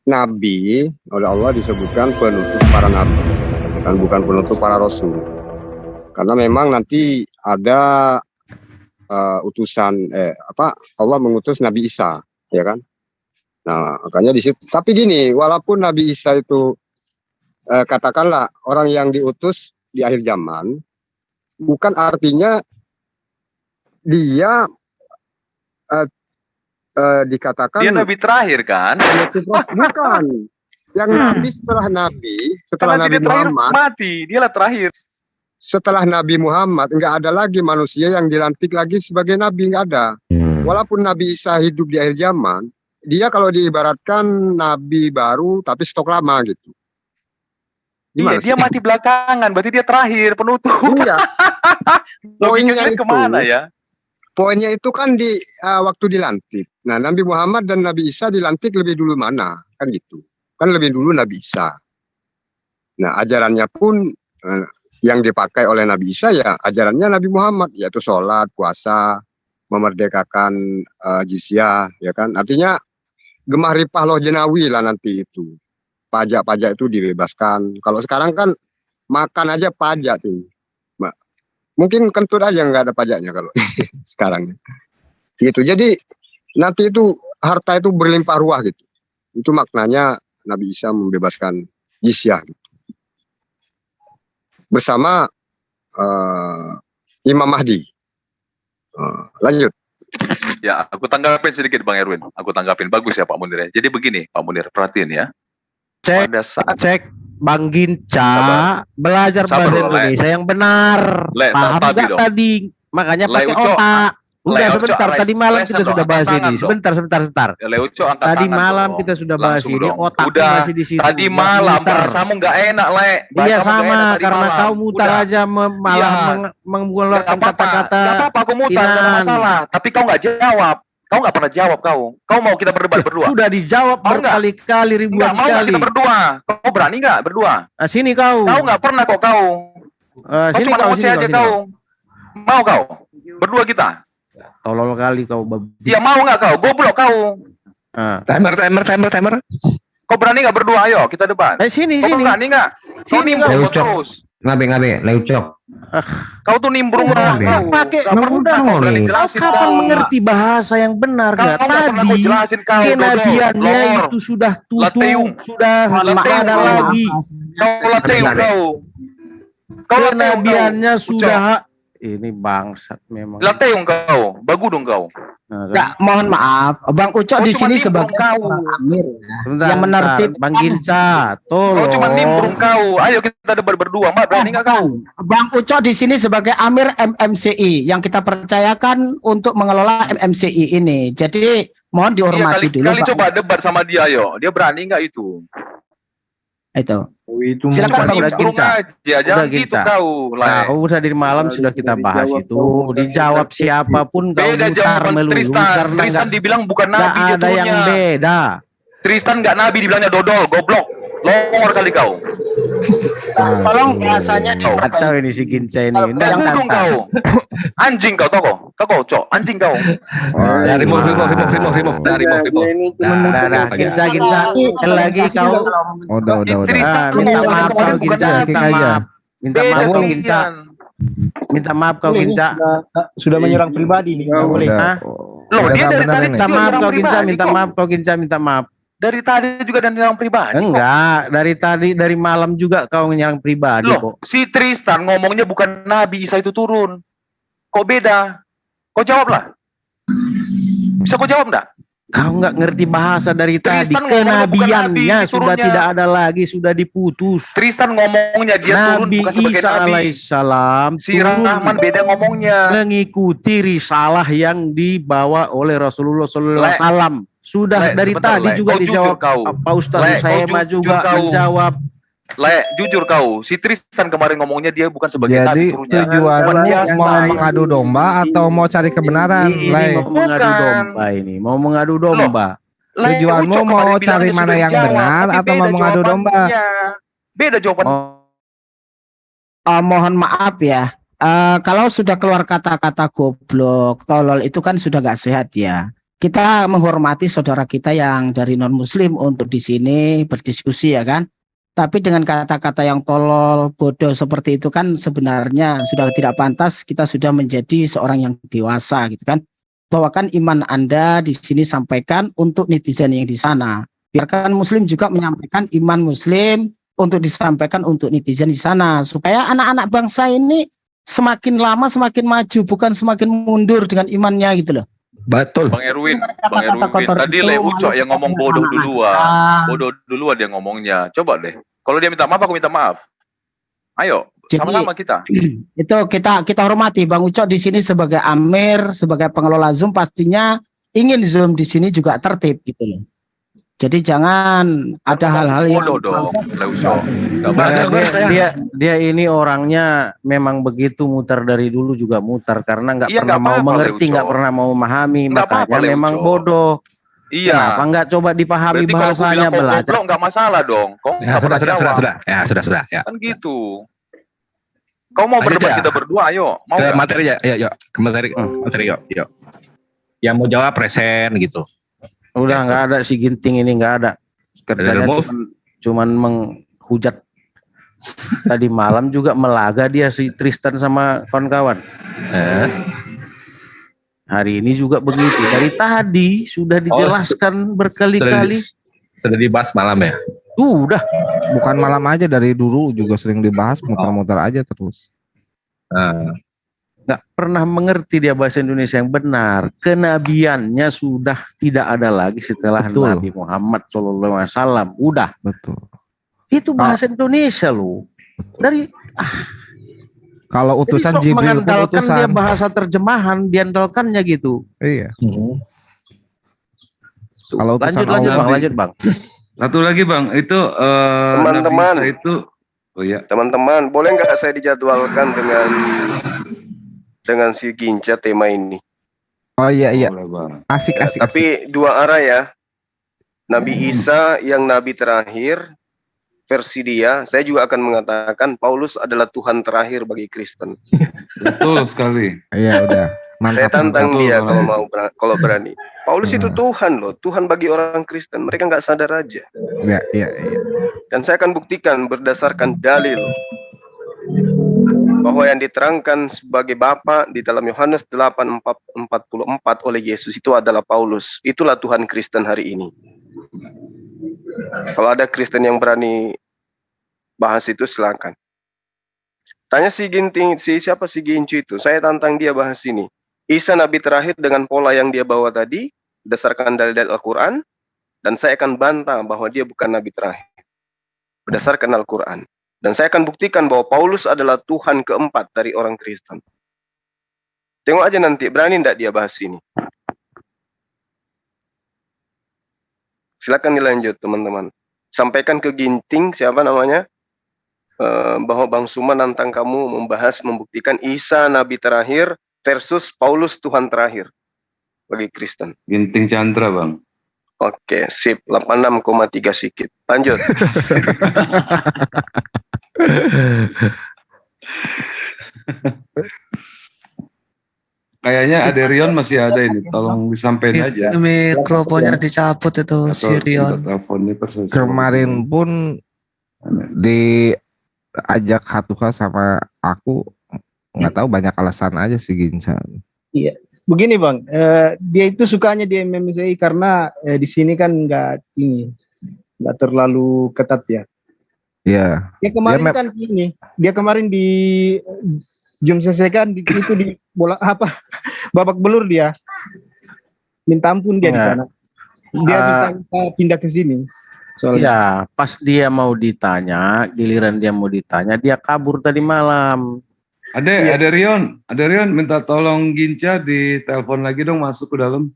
nabi oleh Allah disebutkan penutup para nabi, bukan penutup para rasul. Karena memang nanti ada utusan Allah mengutus Nabi Isa, ya kan? Nah, makanya di situ. Tapi gini, walaupun Nabi Isa itu katakanlah orang yang diutus di akhir zaman, bukan artinya dia dikatakan dia nabi terakhir kan? Bukan. Yang nabi setelah Nabi Muhammad mati, dialah terakhir. Setelah Nabi Muhammad nggak ada lagi manusia yang dilantik lagi sebagai nabi, nggak ada. Walaupun Nabi Isa hidup di akhir zaman, dia kalau diibaratkan nabi baru tapi stok lama gitu. Iya, dia mati belakangan, berarti dia terakhir penutup. Iya. Poinnya itu kemana ya? Poinnya itu kan di waktu dilantik. Nah, Nabi Muhammad dan Nabi Isa dilantik lebih dulu mana? Kan gitu. Kan lebih dulu Nabi Isa. Nah, ajarannya pun yang dipakai oleh Nabi Isa ya ajarannya Nabi Muhammad, yaitu sholat, puasa, memerdekakan jizyah, ya kan? Artinya gemah ripah loh jenawi lah nanti itu. Pajak-pajak itu dibebaskan. Kalau sekarang kan makan aja pajak tuh. Mungkin kentut aja nggak ada pajaknya kalau sekarang. Gitu. Jadi nanti itu harta itu berlimpah ruah gitu. Itu maknanya Nabi Isa membebaskan jizyah gitu. Bersama Imam Mahdi. Lanjut. Ya, aku tanggapin sedikit Bang Erwin. Aku tanggapin, bagus ya Pak Munir. Jadi begini Pak Munir, perhatiin ya. Cek Bang Ginca belajar bahasa Indonesia yang benar. Paham nggak tadi? Makanya pakai otak. Udah sebentar, tadi malam kita sudah bahas ini. Sebentar. Tadi malam kita sudah bahas ini, otaknya masih di situ. Tadi malam bahasamu nggak enak, Le. Iya sama, karena kau mutar aja malah mengeluarkan kata-kata. Gak apa-apa, aku mutar, nggak ada masalah. Tapi kau nggak jawab. Kau nggak pernah jawab kau. Kau mau kita berdebat berdua? Sudah dijawab berkali-kali, ribuan kali. Mau kita berdua? Kau berani nggak berdua? Sini kau. Kau nggak pernah kok kau. Sini kau, sini aja kau. Mau kau? Berdua kita. Tolol kali kau. Iya mau nggak kau? Goblok kau. Timer. Kau berani nggak berdua? Ayo kita debat. Sini. Kau berani nggak? Kau nimbrung terus. Ngabe, leucok. Kau tuh nimbrung kau. Pakai kapan mengerti bahasa yang benar nggak? Tadi kenabiannya itu sudah tutup, sudah tidak ada lagi. Kau lateung kau. Kenabiannya sudah. Ini bangsat memang. Lateung kau, bagus dong kau. Enggak, mohon maaf, Bang Ucok di sini sebagai amir yang menertib. Bang Ginca, tolong. Kau cuma nimbrung kau. Ayo kita debat berdua, Mbak. Berani nggak kau? Bang Ucok di sini sebagai amir MMCI yang kita percayakan untuk mengelola MMCI ini. Jadi mohon dihormati dulu. Kali coba debat sama dia, ayo. Dia berani nggak itu? Itu. Silakan Bang Ginca. Udah gitu kau. Nah, udah dari malam sudah kita bahas itu. Dijawab siapapun kau mutar melulu. Tristan dibilang bukan nabi. Gak ada yang beda. Tristan nggak nabi, dibilangnya dodol, goblok. Longor kali kau. Tolong bahasanya kacau ini si Ginca ini. Untung kau. Anjing kau toko. Kau cok, anjing kau. Remove. Ginca lagi kau. Udah. Minta maaf kau Ginca, Minta maaf kau Ginca. Sudah menyerang pribadi nih. Boleh. Loh, dia dari tadi minta maaf kau Ginca, minta maaf. Dari tadi juga dan menyerang pribadi. Enggak, dari malam juga kau menyerang pribadi. Loh, si Tristan ngomongnya bukan Nabi Isa itu turun. Kok beda? Kau jawablah. Bisa kau jawab enggak? Kau nggak ngerti bahasa dari Tristan tadi. Kenabiannya sudah tidak ada lagi, sudah diputus. Tristan ngomongnya dia Nabi turun bukan sebagai Isa Nabi. alaihissalam Si Rahman beda ngomongnya. Mengikuti risalah yang dibawa oleh Rasulullah SAW. Sudah dari tadi juga dijawab. Pak Ustaz Usaima juga menjawab. Jujur kau, si Tristan kemarin ngomongnya dia bukan sebagai Nabi. Jadi tujuanmu mau mengadu domba atau mau cari kebenaran? Mau mengadu domba. Tujuanmu mau cari mana yang benar atau mau mengadu domba? Beda jawaban. Mohon maaf ya. Kalau sudah keluar kata-kata goblok, tolol itu kan sudah gak sehat ya. kita menghormati saudara kita yang dari non-muslim untuk di sini berdiskusi ya kan. Tapi dengan kata-kata yang tolol, bodoh seperti itu kan sebenarnya sudah tidak pantas. Kita sudah menjadi seorang yang dewasa gitu kan. Bawakan iman Anda di sini sampaikan untuk netizen yang di sana. Biarkan muslim juga menyampaikan iman muslim untuk disampaikan untuk netizen di sana. Supaya anak-anak bangsa ini semakin lama semakin maju, bukan semakin mundur dengan imannya gitu loh. Betul. Bang Erwin. Tadi Le Ucok yang ngomong bodoh duluan. Bodoh duluan dia ngomongnya. Coba deh. Kalau dia minta maaf, aku minta maaf. Ayo, sama-sama kita. Itu kita hormati Bang Ucok di sini sebagai Amir, sebagai pengelola Zoom pastinya ingin Zoom di sini juga tertib gitu loh. Jadi jangan ada hal-hal yang dia ini orangnya memang begitu, mutar dari dulu juga mutar karena nggak pernah mau mengerti, nggak pernah mau memahami, makanya memang bodoh. Iya. Kenapa nggak coba dipahami bahasanya, belajar? Nggak masalah dong. Sudah. Ya. Kan gitu. Kau mau berdebat kita berdua, ayo. Mau ke materi ya, ke materi, yuk. Yang mau jawab present gitu. Udah nggak ada si Ginting ini, nggak ada. Kerjanya cuman menghujat. Tadi malam juga melaga dia si Tristan sama kawan-kawan. Hari ini juga begitu. Dari tadi sudah dijelaskan berkali-kali. Sudah dibahas malam ya? Udah. Bukan malam aja, dari dulu juga sering dibahas, muter-muter aja terus. Nggak pernah mengerti dia bahasa Indonesia yang benar. Kenabiannya sudah tidak ada lagi setelah Nabi Muhammad SAW. Udah. Betul. Itu bahasa Indonesia loh. Dari kalau utusan Jibril mengandalkan dia bahasa terjemahan, diandalkannya gitu. Iya. Kalau lanjut bang. Satu lagi bang, itu teman-teman itu, teman-teman, boleh nggak saya dijadwalkan dengan si Ginca tema ini? Oh iya. Asik. Tapi dua arah ya. Nabi Isa yang nabi terakhir. Versi dia, saya juga akan mengatakan Paulus adalah Tuhan terakhir bagi Kristen. Betul sekali. Iya udah. Mantap, saya tantang dia kalau berani. Paulus itu Tuhan loh, Tuhan bagi orang Kristen. Mereka nggak sadar aja. Iya. Dan saya akan buktikan berdasarkan dalil bahwa yang diterangkan sebagai Bapa di dalam Yohanes 8:44 oleh Yesus itu adalah Paulus. Itulah Tuhan Kristen hari ini. Kalau ada Kristen yang berani bahas itu silakan. Tanya si Ginting, siapa si Gincu itu? Saya tantang dia bahas ini. Isa nabi terakhir dengan pola yang dia bawa tadi berdasarkan dalil Al-Qur'an, dan saya akan bantah bahwa dia bukan nabi terakhir berdasarkan Al-Qur'an. Dan saya akan buktikan bahwa Paulus adalah Tuhan keempat dari orang Kristen. Tengok aja nanti, berani enggak dia bahas ini? Silakan dilanjut teman-teman. Sampaikan ke Ginting, siapa namanya, bahwa Bang Suma nantang kamu membuktikan Isa nabi terakhir versus Paulus Tuhan terakhir bagi Kristen. Ginting Chandra bang. Oke, sip. 86,3 sikit. Lanjut. Kayaknya Aderion masih ada ini, tolong disampaikan aja. Mikrofonnya dicabut itu si Rion. Kemarin pun diajak Hatuha sama aku, nggak tahu banyak alasan aja sih Ginca. Iya, begini bang, dia itu sukanya di MMCI karena di sini kan nggak terlalu ketat ya. Iya. Dia kemarin kan ini, dia kemarin di Jum kan itu di bola babak belur dia, minta ampun dia di sana. Dia minta pindah ke sini. Soalnya. Ya, pas dia mau ditanya, giliran dia mau ditanya, dia kabur tadi malam. Ada Rion minta tolong Ginca di telepon lagi dong, masuk ke dalam.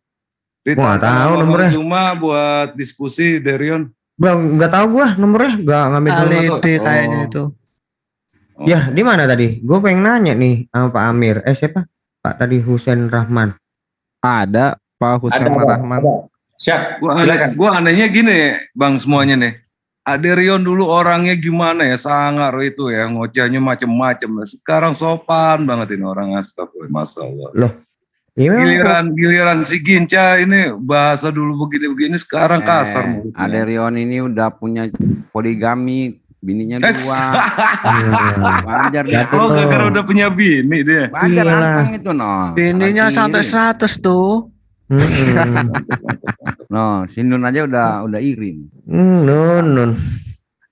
Wah, tahu nomornya. Cuma buat diskusi Derion. Bang, nggak tahu gua nomornya, nggak ngambil dulu. Kayaknya itu. Ya, di mana tadi? Gue pengen nanya nih sama Pak Amir. Siapa? Pak tadi Husain Rahman. Ada Pak Husain Rahman. Siap. Gua anehnya gini, Bang, semuanya nih. Aderion dulu orangnya gimana ya, sangar itu ya, ngocehnya macem-macem. Sekarang sopan banget ini orang, astagfirullah, masalah. Loh, Giliran si Ginca ini bahasa dulu begini-begini, sekarang kasar. Aderion ini udah punya poligami, bininya 2. Wajar dia. Oh, gara-gara udah punya bini dia. Wajar antang itu no. Bininya sampai 100 tuh. No, si Nun aja udah iri. Nun.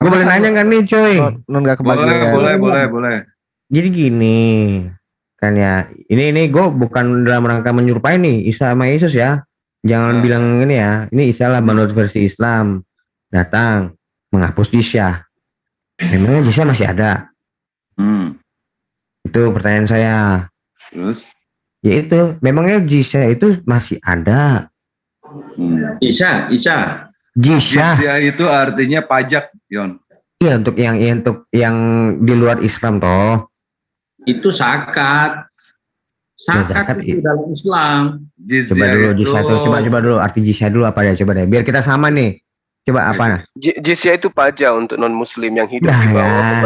Gue boleh nanya nggak nih, coy? Nun gak kebagian. Boleh. Jadi gini, kan ya, ini gue bukan dalam rangka menyerupai nih Isa sama Yesus ya. Jangan bilang ini ya, ini Isa lah menurut versi Islam datang menghapus jizyah. Memangnya jizyah masih ada? Itu pertanyaan saya. Terus? Yaitu, memangnya jizyah itu masih ada? Jizyah itu artinya pajak, Yon. Iya, untuk yang di luar Islam toh. Itu zakat. Zakat itu dalam Islam. Coba dulu arti jizyah dulu apa ya, coba deh. Biar kita sama nih. Coba apa? Jizyah itu pajak untuk non muslim yang hidup di bawah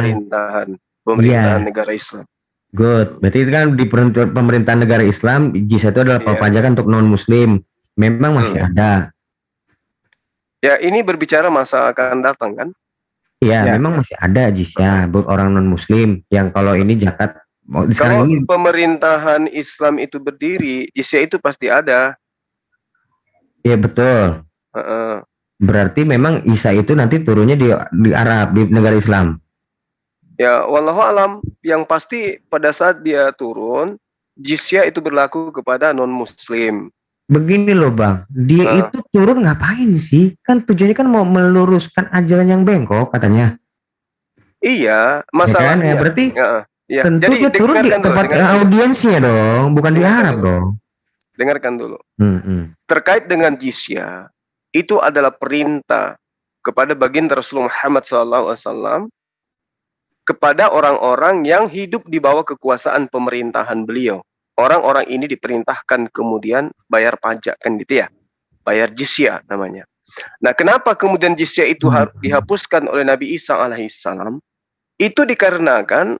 pemerintahan negara Islam. Good. Berarti itu kan di pemerintahan negara Islam, jizyah itu adalah pajakan untuk non muslim. Memang masih ada. Ya, ini berbicara masa akan datang kan? Iya, memang masih ada jizyah buat orang non muslim yang kalau ini zakat. Kalau pemerintahan Islam itu berdiri, jizyah itu pasti ada. Iya betul. Berarti memang Isa itu nanti turunnya di Arab, di negara Islam. Ya, wallahu alam. Yang pasti pada saat dia turun, jizyah itu berlaku kepada non Muslim. Begini loh Bang, dia itu turun ngapain sih? Kan tujuannya kan mau meluruskan ajaran yang bengkok katanya. Iya, masalahnya. Ya, berarti. Tentu jadi dia turun di tempat audiensnya dong, bukan di Arab dong. Dengarkan dulu. Terkait dengan jizyah, itu adalah perintah kepada baginda Rasulullah Muhammad SAW kepada orang-orang yang hidup di bawah kekuasaan pemerintahan beliau. Orang-orang ini diperintahkan kemudian bayar pajak kan gitu ya, bayar jizyah namanya. Nah, kenapa kemudian jizyah itu dihapuskan oleh Nabi Isa alaihissalam? Itu dikarenakan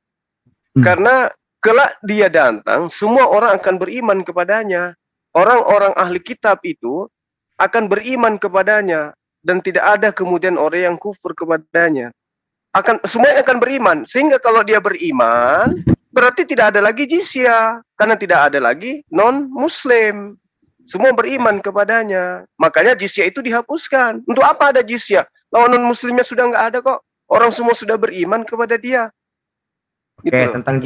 karena kelak dia datang, semua orang akan beriman kepadanya. Orang-orang ahli kitab itu akan beriman kepadanya dan tidak ada kemudian orang yang kufur kepadanya. Semuanya akan beriman. Sehingga kalau dia beriman, berarti tidak ada lagi jizyah karena tidak ada lagi non-muslim. Semua beriman kepadanya. Makanya jizyah itu dihapuskan. Untuk apa ada jizyah? Lawan non-muslimnya sudah nggak ada kok. Orang semua sudah beriman kepada dia. Oke, tentang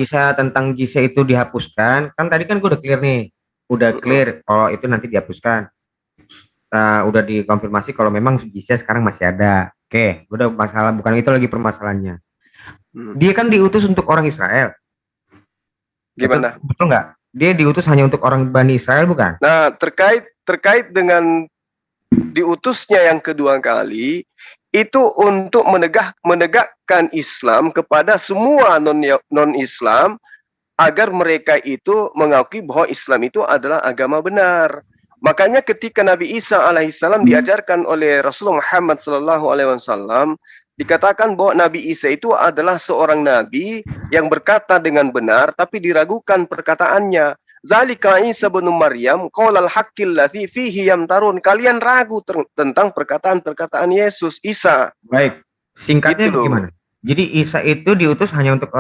jizyah itu dihapuskan. Kan tadi kan gue udah clear nih. Udah clear kalau itu nanti dihapuskan. Udah dikonfirmasi kalau memang jizyah sekarang masih ada. Oke, udah masalah, bukan itu lagi permasalahannya. Dia kan diutus untuk orang Israel. Gimana? Betul nggak? Dia diutus hanya untuk orang Bani Israel, bukan? Nah, terkait dengan diutusnya yang kedua kali, itu untuk menegakkan Islam kepada semua non-Islam agar mereka itu mengakui bahwa Islam itu adalah agama benar. Makanya ketika Nabi Isa alaihissalam diajarkan oleh Rasulullah Muhammad SAW, dikatakan bahwa Nabi Isa itu adalah seorang nabi yang berkata dengan benar tapi diragukan perkataannya. Zalika Isa bin Maryam qaulal haqqil ladzi fihi yamtarun. Kalian ragu tentang perkataan-perkataan Yesus Isa. Baik. Singkatnya gitu. Bagaimana? Jadi Isa itu diutus hanya untuk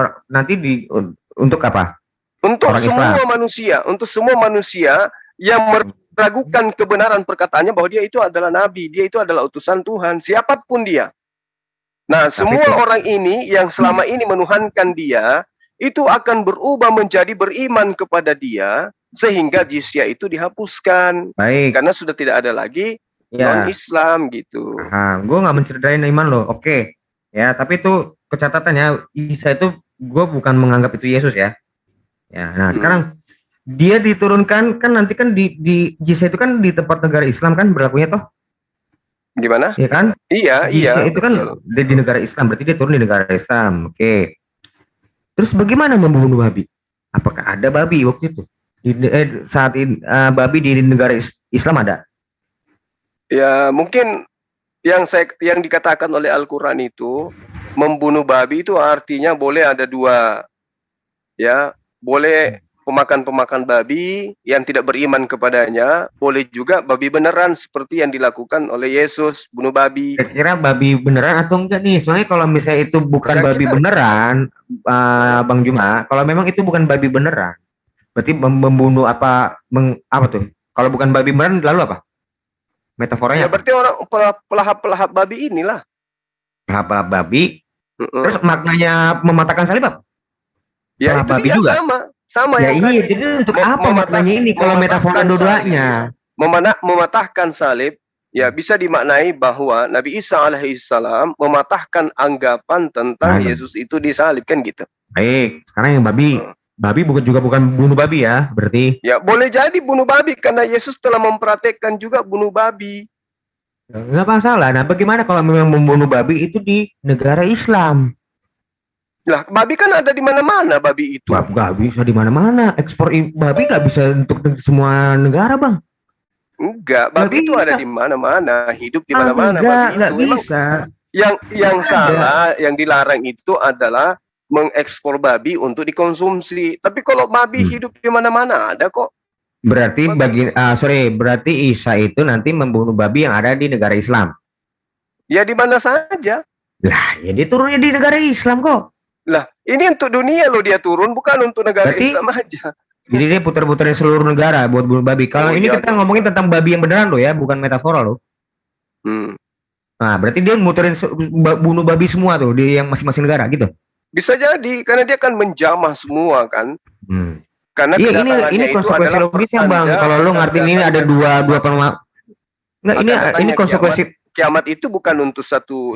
untuk apa? Untuk semua manusia, untuk semua manusia yang meragukan kebenaran perkataannya bahwa dia itu adalah nabi, dia itu adalah utusan Tuhan, siapapun dia. Nah, semua orang ini yang selama ini menuhankan dia, itu akan berubah menjadi beriman kepada dia, sehingga jizyah itu dihapuskan. Baik. Karena sudah tidak ada lagi non-Islam gitu. Gue nggak mencerdai iman lo, oke. Ya, tapi itu kecatatannya, Isa itu gue bukan menganggap itu Yesus ya. Ya, nah sekarang dia diturunkan kan nanti kan di jizyah itu kan di tempat negara Islam kan berlakunya toh. Gimana? Iya kan? Iya. Itu kan di negara Islam, berarti dia turun di negara Islam. Oke. Terus bagaimana membunuh babi? Apakah ada babi waktu itu? Saat babi di negara Islam ada? Ya, mungkin yang dikatakan oleh Al-Qur'an itu membunuh babi itu artinya boleh ada dua. Ya, boleh pemakan-pemakan babi yang tidak beriman kepadanya, boleh juga babi beneran seperti yang dilakukan oleh Yesus, bunuh babi. Kira-kira babi beneran atau enggak nih? Soalnya kalau misalnya itu bukan babi beneran, Bang Juma, kalau memang itu bukan babi beneran, berarti membunuh apa tuh? Kalau bukan babi beneran lalu apa? Metaforanya? Ya berarti orang pelahap-pelahap babi inilah. Pelahap babi. Terus maknanya mematahkan salib apa? Ya itu babi dia juga. Sama Ya yang ini jadi untuk apa maknanya ini kalau metafora dua-duanya? Mematahkan salib ya bisa dimaknai bahwa Nabi Isa alaihissalam mematahkan anggapan tentang Yesus itu disalib kan gitu. Baik, sekarang yang babi bukan bunuh babi ya, berarti. Ya boleh jadi bunuh babi karena Yesus telah mempraktekkan juga bunuh babi. Nggak masalah. Nah, bagaimana kalau memang membunuh babi itu di negara Islam? Lah, babi kan ada di mana-mana babi itu. Nggak bisa di mana-mana. Ekspor babi nggak bisa untuk semua negara, Bang. Enggak, babi itu ada di mana-mana, hidup di mana-mana babi itu. Nggak bisa. Yang salah, yang dilarang itu adalah mengekspor babi untuk dikonsumsi. Tapi kalau babi hidup di mana-mana ada kok. Berarti berarti Isa itu nanti membunuh babi yang ada di negara Islam. Ya di mana saja. Lah, ya dia turunnya di negara Islam kok. Lah, ini untuk dunia loh dia turun, bukan untuk negara Islam aja. Jadi dia putar-putarnya seluruh negara buat bunuh babi. Kalau ini kita ngomongin tentang babi yang beneran loh ya, bukan metafora loh. Nah, berarti dia muterin bunuh babi semua tuh di yang masing-masing negara gitu. Bisa jadi karena dia kan menjamah semua kan. Karena ini konsekuensi logisnya Bang. Kalau lu ngerti ini ada dua ini konsekuensi kiamat itu bukan untuk satu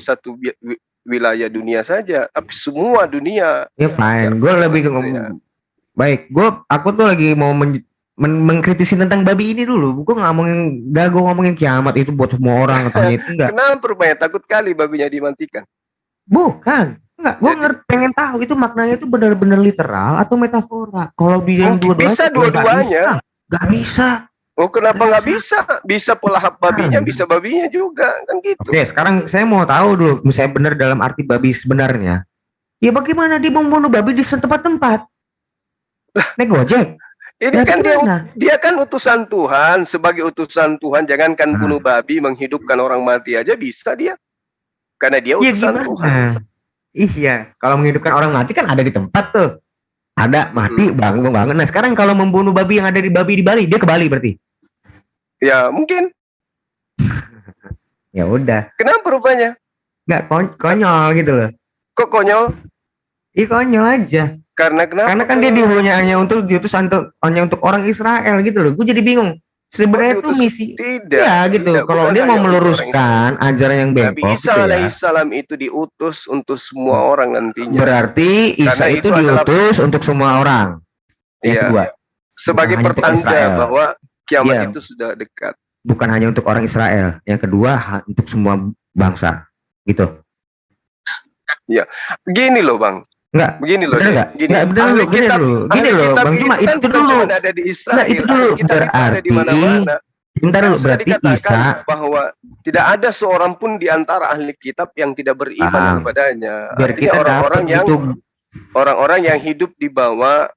wilayah dunia saja, tapi semua dunia. Ya fine. Gue lebih ngomong. Baik, aku tuh lagi mau mengkritisi tentang babi ini dulu. Gue ngomongin kiamat itu buat semua orang katanya itu enggak. Kenapa rupanya takut kali babinya dimatikan? Bukan. Enggak, gue pengen tahu itu maknanya itu benar-benar literal atau metafora. Kalau dia yang dua-duanya bisa dua-duanya. Enggak bisa. Oh, kenapa nggak bisa? Bisa pelahap babinya, bisa babinya juga kan gitu. Oke, sekarang saya mau tahu dulu, misalnya benar dalam arti babi sebenarnya. Ya bagaimana dia membunuh babi di tempat-tempat? Naik Gojek. Ini kan dia kan utusan Tuhan, sebagai utusan Tuhan jangankan bunuh babi, menghidupkan orang mati aja bisa dia. Karena dia utusan Tuhan. Iya, kalau menghidupkan orang mati kan ada di tempat tuh. Ada mati bangun. Nah, sekarang kalau membunuh babi yang ada di Bali, dia ke Bali berarti. Ya, mungkin. Ya udah. Kenapa rupanya? Enggak konyol gitu loh. Kok konyol? Ih, konyol aja. Karena kenapa? Karena kan dia hanya untuk diutus hanya untuk orang Israel gitu loh. Gue jadi bingung. Sebenarnya itu misi ya gitu. Kalau dia mau meluruskan ajaran yang bengkok Nabi Isa alaihissalam itu diutus untuk semua orang nantinya. Berarti Isa itu diutus untuk semua orang. Yang kedua, sebagai pertanda bahwa kiamat itu sudah dekat. Bukan hanya untuk orang Israel. Yang kedua untuk semua bangsa. Gitu. Ya, gini loh Bang. Enggak, begini loh. Gini loh, Bang Juma, itu dulu. Ada di Israel, itu dulu berarti. Bentar dulu, berarti Isa bahwa tidak ada seorang pun di antara ahli kitab yang tidak beriman kepadanya. Biar kita orang-orang yang hidup di bawah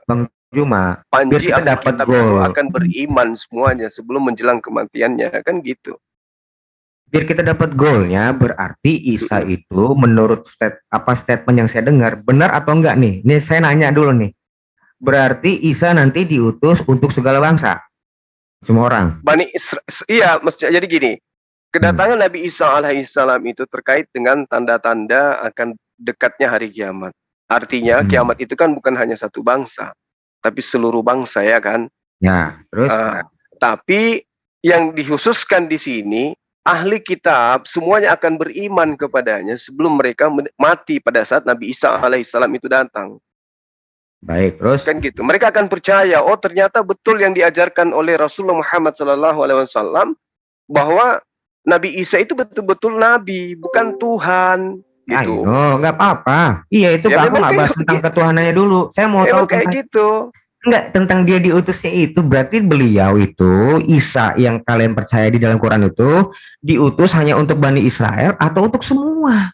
Bang Juma, panji ahli kitab itu akan beriman semuanya sebelum menjelang kematiannya, kan gitu. Biar kita dapat goalnya, berarti Isa itu menurut statement yang saya dengar benar atau enggak nih? Ini saya nanya dulu nih. Berarti Isa nanti diutus untuk segala bangsa, semua orang. Iya, jadi gini. Kedatangan Nabi Isa alaihissalam itu terkait dengan tanda-tanda akan dekatnya hari kiamat. Artinya kiamat itu kan bukan hanya satu bangsa, tapi seluruh bangsa ya kan? Ya. Terus? Tapi yang dikhususkan di sini, ahli kitab semuanya akan beriman kepadanya sebelum mereka mati pada saat Nabi Isa alaihissalam itu datang. Baik, terus? Kan gitu. Mereka akan percaya, oh ternyata betul yang diajarkan oleh Rasulullah Muhammad SAW bahwa Nabi Isa itu betul-betul Nabi, bukan Tuhan. Gitu. Nggak apa-apa. Iya, itu ya, aku nggak bahas tentang ketuhanannya dulu. Saya mau tahu kayak gitu. Enggak, tentang dia diutusnya itu berarti beliau itu Isa yang kalian percaya di dalam Quran itu diutus hanya untuk Bani Israel atau untuk semua?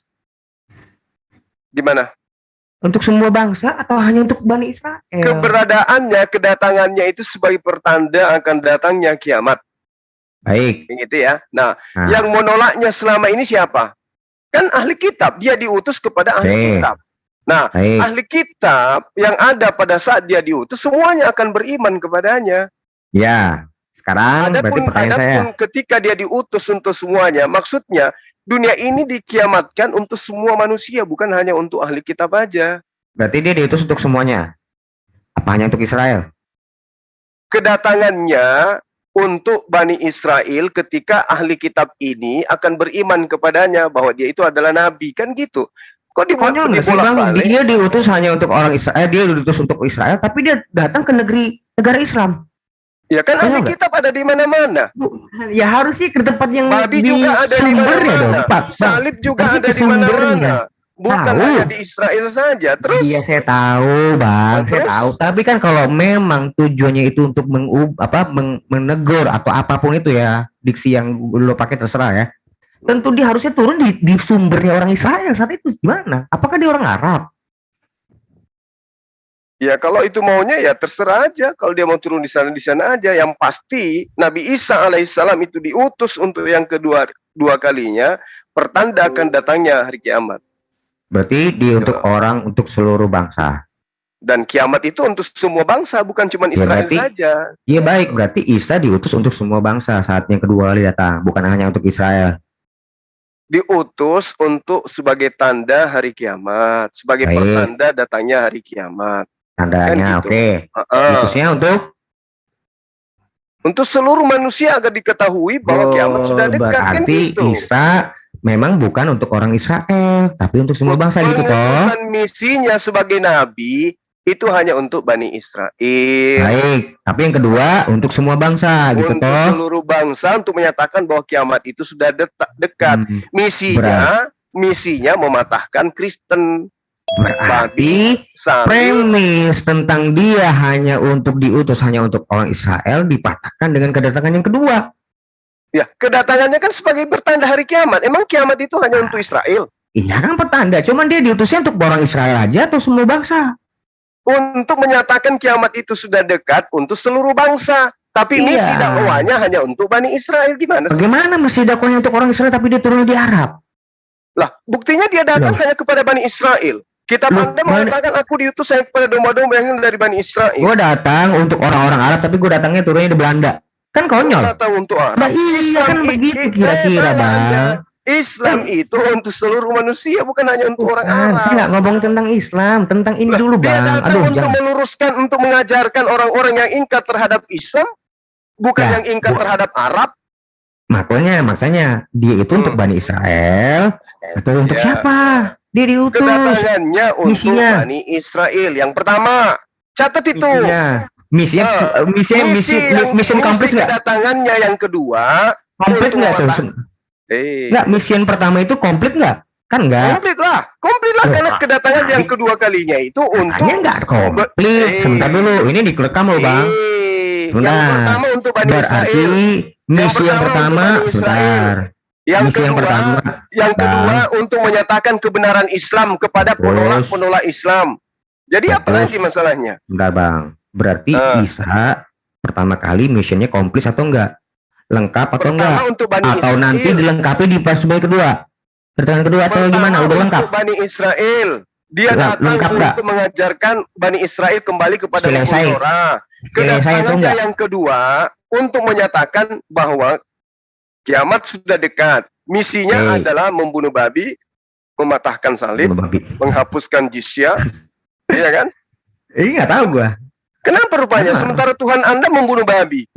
Gimana? Untuk semua bangsa atau hanya untuk Bani Israel? Keberadaannya, kedatangannya itu sebagai pertanda akan datangnya kiamat. Baik. Begitu ya. Nah, yang menolaknya selama ini siapa? Kan ahli kitab, dia diutus kepada ahli kitab. Nah, ahli kitab yang ada pada saat dia diutus semuanya akan beriman kepadanya. Ya, sekarang berarti pertanyaan saya. Ketika dia diutus untuk semuanya, maksudnya dunia ini dikiamatkan untuk semua manusia, bukan hanya untuk ahli kitab aja. Berarti dia diutus untuk semuanya? Apa hanya untuk Israel? Kedatangannya untuk Bani Israel ketika ahli kitab ini akan beriman kepadanya bahwa dia itu adalah nabi, kan gitu. Kok dibolak-balik? Dia diutus hanya untuk orang Israel, dia diutus untuk Israel, tapi dia datang ke negara Islam. Ya kan ahli kitab ada di mana-mana. Ya harusnya ke tempat yang babi juga ada di mana-mana. Salib juga ada di mana-mana. Bukan hanya di Israel saja. Terus? Iya saya tahu, Bang. Saya tahu. Tapi kan kalau memang tujuannya itu untuk menegur atau apapun itu ya, diksi yang lo pakai terserah ya. Tentu dia harusnya turun di sumbernya orang Israel saat itu gimana? Apakah dia orang Arab? Ya kalau itu maunya ya terserah aja. Kalau dia mau turun di sana aja. Yang pasti Nabi Isa alaihissalam itu diutus untuk yang kedua kalinya, pertanda akan datangnya hari kiamat. Berarti dia untuk orang, untuk seluruh bangsa. Dan kiamat itu untuk semua bangsa, bukan cuma Israel saja. Iya baik, berarti Isa diutus untuk semua bangsa saat yang kedua kali datang, bukan hanya untuk Israel. Diutus untuk sebagai tanda hari kiamat, sebagai pertanda datangnya hari kiamat. Tandanya, kan gitu. Diutusnya untuk seluruh manusia agar diketahui bahwa kiamat sudah dekat. Kan gitu. Isa memang bukan untuk orang Israel, tapi untuk semua bangsa gitu toh. Misinya sebagai nabi itu hanya untuk Bani Israel. Baik, tapi yang kedua untuk semua bangsa gitu toh. Untuk seluruh bangsa untuk menyatakan bahwa kiamat itu sudah dekat. Misinya mematahkan Kristen. Berarti premis tentang dia hanya untuk diutus hanya untuk orang Israel dipatahkan dengan kedatangan yang kedua. Ya, kedatangannya kan sebagai pertanda hari kiamat. Emang kiamat itu hanya untuk Israel? Iya kan pertanda, cuman dia diutusnya untuk orang Israel aja atau semua bangsa? Untuk menyatakan kiamat itu sudah dekat untuk seluruh bangsa. Tapi misi dakwahnya hanya untuk Bani Israel. Gimana sih? Bagaimana misi dakwahnya untuk orang Israel tapi dia turun di Arab? Lah, buktinya dia datang hanya kepada Bani Israel. Kitab Anda mengatakan aku diutus hanya kepada domba-domba yang dari Bani Israel. Gue datang untuk orang-orang Arab tapi gue datangnya turunnya di Belanda. Kan konyol. Nah, iya kan begitu kira-kira, Bang. Islam itu untuk seluruh manusia, bukan hanya untuk orang Arab. Saya nggak ngomong tentang Islam, tentang ini dulu, Bang. Untuk meluruskan, untuk mengajarkan orang-orang yang ingkar terhadap Islam, bukan yang ingkar terhadap Arab. Makanya dia itu untuk Bani Israel atau untuk siapa? Dia diutus. Kedatangannya untuk Bani Israel. Yang pertama, catat itu. Misi komplit nggak? Kedatangannya yang kedua komplit nggak tuh? Nggak, misi yang pertama itu komplit nggak? Kan nggak? Komplit lah karena kedatangan yang kedua kalinya itu untuk. Nggak komplit. Sebentar dulu, ini direkam loh Bang. Yang pertama untuk Bani Israel. Misi yang pertama, sebentar. Yang kedua untuk menyatakan kebenaran Islam kepada penolak Islam. Jadi apa lagi masalahnya? Bentar Bang. Berarti Isa pertama kali misinya komplit atau enggak? Lengkap atau enggak? Atau nanti dilengkapi di pas kedua? Kedatangan kedua atau gimana? Udah lengkap? Untuk Bani Israel. Dia datang untuk mengajarkan Bani Israel kembali kepada Torah. Kedatangannya yang kedua untuk menyatakan bahwa kiamat sudah dekat. Misinya adalah membunuh babi, mematahkan salib, menghapuskan jizyah. Iya kan? Nggak tahu gua. Kenapa rupanya? Sementara Tuhan Anda membunuh babi.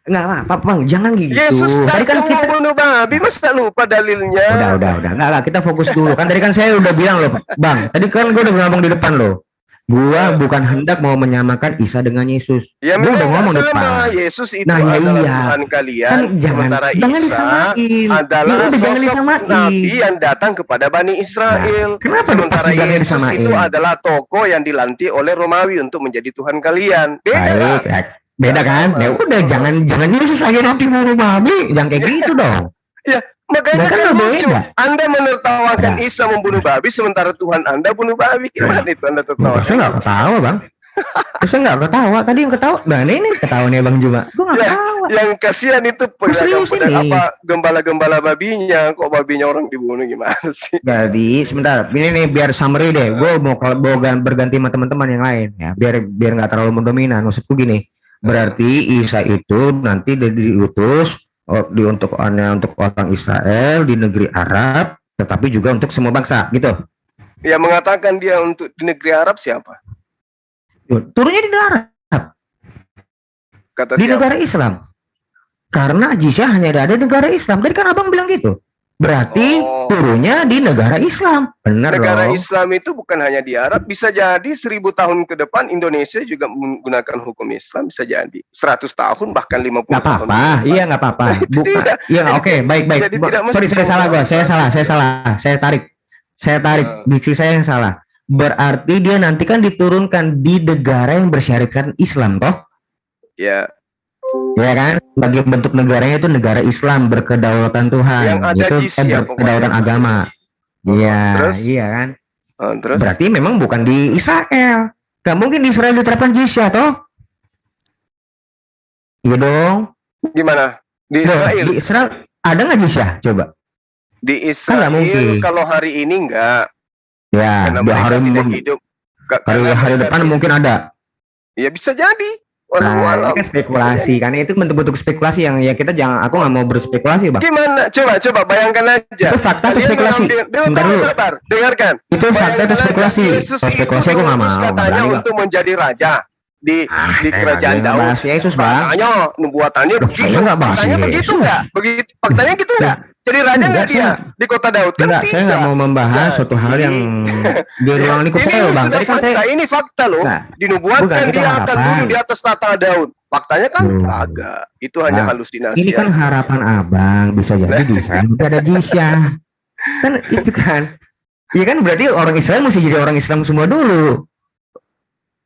Enggak apa-apa Bang, jangan gitu. Yesus tadi kan membunuh babi, masa lupa dalilnya? Udah. Enggak, kita fokus dulu. Kan tadi kan saya udah bilang loh, Bang. Tadi kan gue udah ngomong di depan loh. Gua bukan hendak mau menyamakan Isa dengan Yesus. Ya, gua udah ngomong di depan. Yesus itu adalah Tuhan kalian. Kan sementara Isa adalah sosok Nabi yang datang kepada Bani Israel. Kenapa sementara Yesus itu adalah tokoh yang dilantik oleh Romawi untuk menjadi Tuhan kalian. Beda kan? Ya udah jangan Yesus aja nanti mau Romawi, jangan kayak gitu dong. Ya, Makanya kan lucu. Anda menertawakan Isa membunuh babi, sementara Tuhan Anda bunuh babi. Gimana itu Anda tertawa? Saya nggak ketawa, Bang. Saya nggak ketawa. Tadi yang ketawa, nah ini ketawanya Bang Juma. Gue nggak ketawa. Yang kasihan itu pedagang gembala-gembala babinya. Kok babinya orang dibunuh, gimana sih? Jadi sebentar, ini nih biar summary deh. Gue mau berganti sama teman-teman yang lain ya. Biar nggak terlalu mendominan. Maksudku gini, berarti Isa itu nanti diutus untuk orang Israel di negeri Arab, tetapi juga untuk semua bangsa, gitu. Ya, mengatakan dia untuk di negeri Arab siapa? Turunnya di negara Arab. Di negara Islam. Karena jizyah hanya ada di negara Islam. Tadi kan abang bilang gitu. Berarti turunnya di negara Islam. Benar negara dong. Islam itu bukan hanya di Arab. Bisa jadi 1000 tahun ke depan Indonesia juga menggunakan hukum Islam. Bisa jadi 100 tahun bahkan 50 gak tahun. Iya nggak apa-apa. Iya oke, baik. Sorry saya salah gue. Saya tarik. Diksi saya yang salah. Berarti dia nanti kan diturunkan di negara yang bersyariatkan Islam, toh? Ya. Ya kan? Bagi bentuk negaranya itu negara Islam berkedaulatan Tuhan. Yang ada itu jizya, berkedaulatan agama. Iya, iya kan? Terus? Berarti memang bukan di Israel. Gak mungkin di Israel diterapkan jizya, toh? Iya dong. Gimana? Di Israel? Di Israel ada nggak jizya? Coba. Di Israel kalau hari ini enggak. Ya, hari depan mungkin ada. Ya bisa jadi. Nah, ini kan spekulasi, karena itu bentuk-bentuk spekulasi yang ya kita jangan, aku nggak mau berspekulasi, Bang. Gimana? Coba bayangkan aja. Itu fakta atau spekulasi? Sabar, dengarkan. Itu fakta atau spekulasi? Kalau spekulasi aku nggak mau. Katanya untuk menjadi raja di kerajaan Daud. Yesus, Bang. Makanya nubuatannya begitu. Faktanya begitu nggak? Begitu. Faktanya gitu nggak? Jadi raja nggak dia di kota Daud? Kan saya nggak mau membahas suatu hal yang di ruang lingkup saya, Bang. Tadi kan ini fakta loh. Dinubuatkan dia akan duduk di atas tahta Daud. Faktanya kan agak. Itu hanya halusinasi. Ini kan harapan abang, bisa jadi bisa. Ada jizya. Kan itu kan. Iya kan berarti orang Islam mesti jadi orang Islam semua dulu.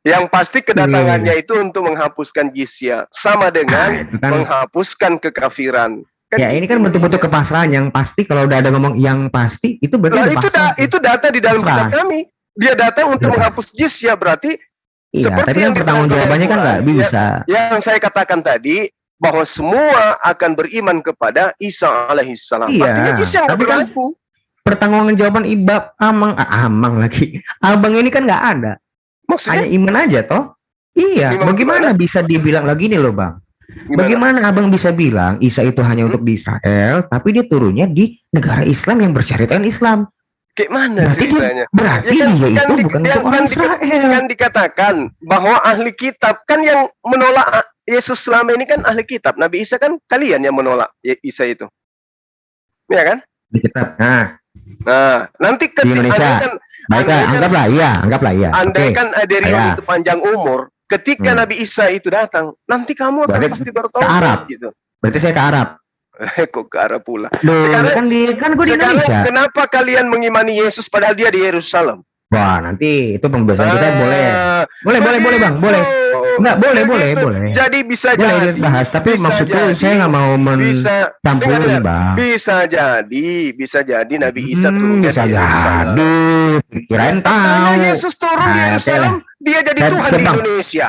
Yang pasti kedatangannya itu untuk menghapuskan jizya, sama dengan menghapuskan kekafiran. Ya ini kan bentuk-bentuk kepasrahan yang pasti. Kalau udah ada ngomong yang pasti itu berarti itu data di dalam kitab kami. Dia datang untuk menghapus jizya, berarti seperti yang pertanggungjawabannya kan nggak bisa. Yang saya katakan tadi bahwa semua akan beriman kepada Isa alaihissalam. Artinya jizya nggak berlaku. Pertanggungjawaban amang lagi. Abang ini kan nggak ada. Maksudnya? Hanya iman aja toh. Iya. Bagaimana bisa dibilang lagi nih loh, Bang? Bagaimana abang bisa bilang Isa itu hanya untuk di Israel, tapi dia turunnya di negara Islam yang bersyariatkan Islam? Kayak mana ceritanya? Berarti dia itu bukan untuk orang Israel. Kan dikatakan bahwa ahli kitab kan yang menolak Yesus selama ini kan ahli kitab. Nabi Isa kan kalian yang menolak Isa itu, ya kan? Di kitab. Nah, nanti di Indonesia. Anggaplah iya. Andai kan Aderion itu panjang umur. Ketika Nabi Isa itu datang, nanti kamu akan pasti bertobat gitu. Berarti saya ke Arab. Kok ke Arab pula? Sekarang kan gue di Indonesia. Kenapa kalian mengimani Yesus padahal dia di Yerusalem? Wah, nanti itu pembahasan kita boleh, Bang, boleh. Enggak, boleh. Jadi bisa jadi bahas, tapi maksudku saya nggak mau mencampuri, Bang. Bisa jadi Nabi Isa turun di Yerusalem. Kirain tahu. Yesus turun di Yerusalem, dia jadi Tuhan di Indonesia.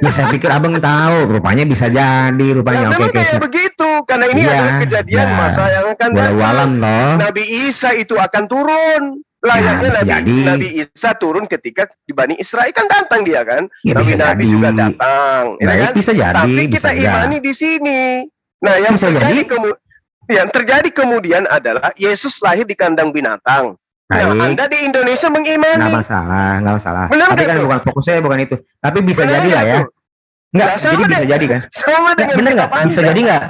Ya saya pikir abang tahu, rupanya bisa jadi, rupanya. Memang kayak begitu, karena ini adalah kejadian masa yang akan datang. Nabi Isa itu akan turun. Layaknya Nabi Isa turun ketika di Bani Israel kan datang dia kan. Nabi juga datang, ya kan? Bisa jadi. Tapi kita imani di sini. Nah, yang terjadi kemudian adalah Yesus lahir di kandang binatang. Nah, Anda di Indonesia mengimani. Nggak masalah. Tapi kan bukan fokusnya bukan itu. Tapi bisa jadi lah ya. Nggak, jadi bisa jadi kan? Sama dengan bener nggak? Bisa jadi nggak?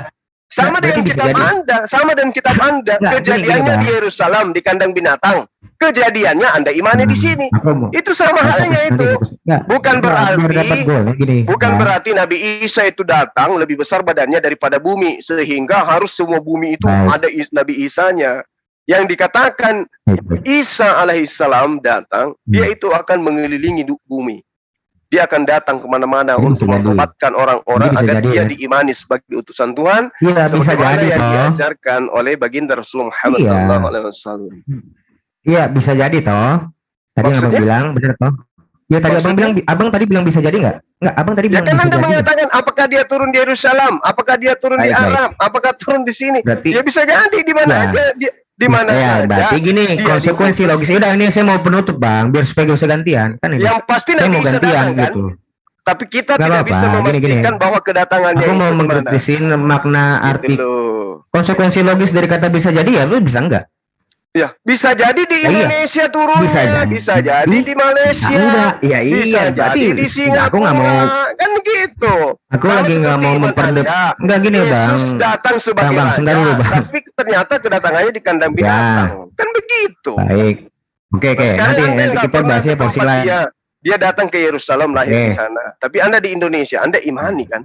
Sama dengan kitab Anda. Kejadiannya di Yerusalem di kandang binatang. Kejadiannya Anda imani di sini. Itu sama halnya itu. Bukan berarti Nabi Isa itu datang lebih besar badannya daripada bumi sehingga harus semua bumi itu ada Nabi Isanya. Yang dikatakan Isa alaihissalam datang, dia itu akan mengelilingi bumi. Dia akan datang kemana-mana untuk memperbatkan orang-orang agar dia diimani sebagai utusan Tuhan, sebagaimana yang diajarkan oleh baginda Rasulullah Muhammad SAW. Iya, bisa jadi toh. Tadi abang bilang benar toh. Ya tadi abang tadi bilang bisa jadi nggak? Nggak, abang tadi bilang bisa jadi. Ya kan Anda mengatakan apakah dia turun di Yerusalem, apakah dia turun di Arab, apakah turun di sini? Ya bisa jadi di mana aja. Di mana saja. Berarti gini, konsekuensi logis. Udah ini saya mau penutup Bang, biar supaya gak usah gantian. Kan ini. Yang pasti nanti bisa datang kan? Gitu. Tapi kita tidak bisa memastikan bahwa kedatangannya aku mau mengkritisin makna arti konsekuensi logis dari kata bisa jadi, ya lu bisa enggak? Ya, bisa jadi di Indonesia turunnya, bisa jadi di Malaysia, bisa jadi di Singapura, aku nggak mau, kan gitu. Aku lagi nggak mau nggak gini Bang. Yesus datang sebagai raja, tapi ternyata kedatangannya di kandang binatang, kan begitu. Baik, oke, nanti kita bahasnya posisi lain. Dia datang ke Yerusalem, lahir di sana, tapi Anda di Indonesia, Anda imani kan?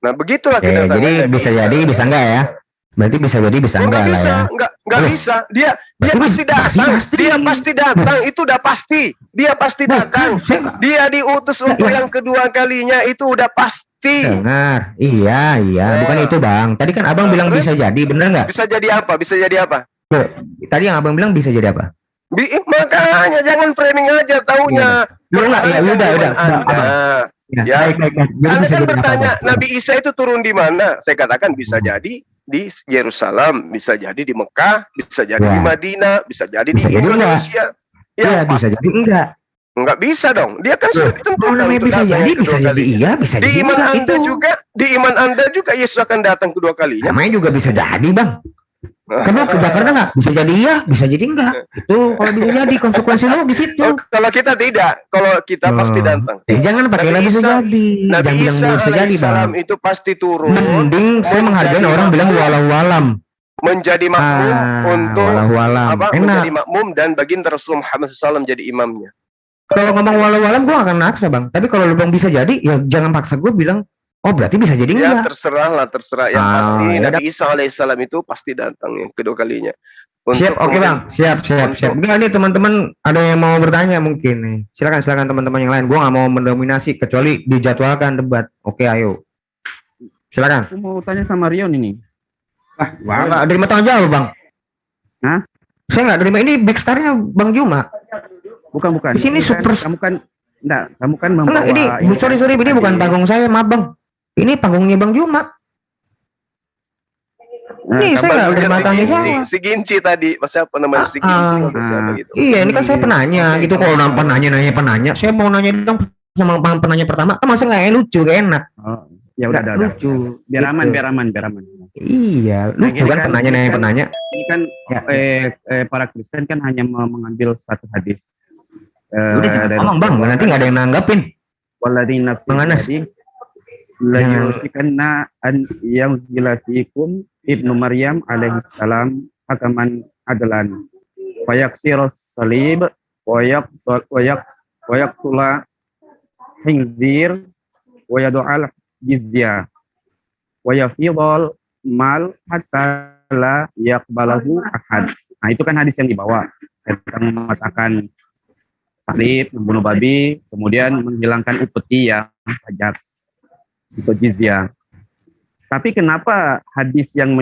Nah begitulah Jadi kedatangannya. bisa jadi, bisa enggak ya? Berarti bisa jadi, bisa enggak lah ya? Enggak bisa. Dia pasti datang. Dia pasti datang. Itu udah pasti. Dia pasti datang. Dia diutus untuk yang kedua kalinya, itu udah pasti. Dengar. Iya. Bukan itu Bang. Tadi kan abang bilang bisa jadi, bener nggak? Bisa jadi apa? Bisa jadi apa? Tadi yang abang bilang bisa jadi apa? Makanya jangan framing aja taunya. Udah. Ya, Anda kan bertanya Nabi Isa itu turun di mana? Saya katakan bisa jadi di Yerusalem, bisa jadi di Mekah, bisa jadi di Madinah, bisa jadi di Indonesia. Ya, bisa jadi enggak. Enggak bisa dong. Dia kan sudah ditentukan. Bisa jadi iya, bisa jadi. Di iman Anda juga, di iman Anda juga Yesus akan datang kedua kalinya. Namanya juga bisa jadi, Bang. Karena ke Jakarta nggak bisa jadi iya, bisa jadi enggak. Itu kalau bisa jadi konsekuensi logis itu. Kalau kita tidak, kalau kita pasti datang. Jangan pakai Nabi bisa jadi. Nabi Isa alaihissalam itu pasti turun. Mending saya menghargai orang bilang walau-walam. Menjadi makmum untuk walau-walam. Menjadi makmum dan baginda Rasulullah Muhammad SAW jadi imamnya. Kalau ngomong walau-walam gue akan naksa Bang. Tapi kalau lu Bang bisa jadi, ya jangan paksa gue bilang. Oh berarti bisa jadi enggak? Ya terserah. Yang pasti Nabi Isa alaihissalam itu pasti datang yang kedua kalinya. Siap, oke Bang. Siap. Enggak nih teman-teman ada yang mau bertanya mungkin nih. Silakan teman-teman yang lain. Gua nggak mau mendominasi kecuali dijadwalkan debat. Oke, ayo. Silakan. Aku mau tanya sama Rion ini. Wah, nggak terima tanggung jawab Bang. Hah? Saya nggak terima, ini big star-nya Bang Juma. Bukan. Di sini super. Kamu kan membawa. Ini sorry, ini bukan panggung saya, maaf Bang. Ini panggungnya Bang Juma. Ini saya nggak terima tanggung jawab. Si Ginci tadi, siapa namanya si Ginci? Gitu. Iya, ini kan saya penanya gitu. Kalau nanya penanya, saya mau nanya dong sama penanya pertama. Kan masa nggak lucu, gak enak. Ya udah lucu. Biar aman. Iya, lucu kan penanya. Ini kan para Kristen kan hanya mengambil satu hadis. Udah jangan ngomong Bang, nanti nggak ada yang nanggapin. Waladhi nafsi la yusikanna an yanzilafikum Ibnu Maryam alaihi salam hakaman adalan fayaksiros salib wayaktula hingzir wayadu'al jizya wayafidol mal hatta la yakbalahu ahad. Nah itu kan hadis yang dibawa tentang mengatakan salib, membunuh babi, kemudian menghilangkan upeti yang pajak itu jizya. Tapi kenapa hadis yang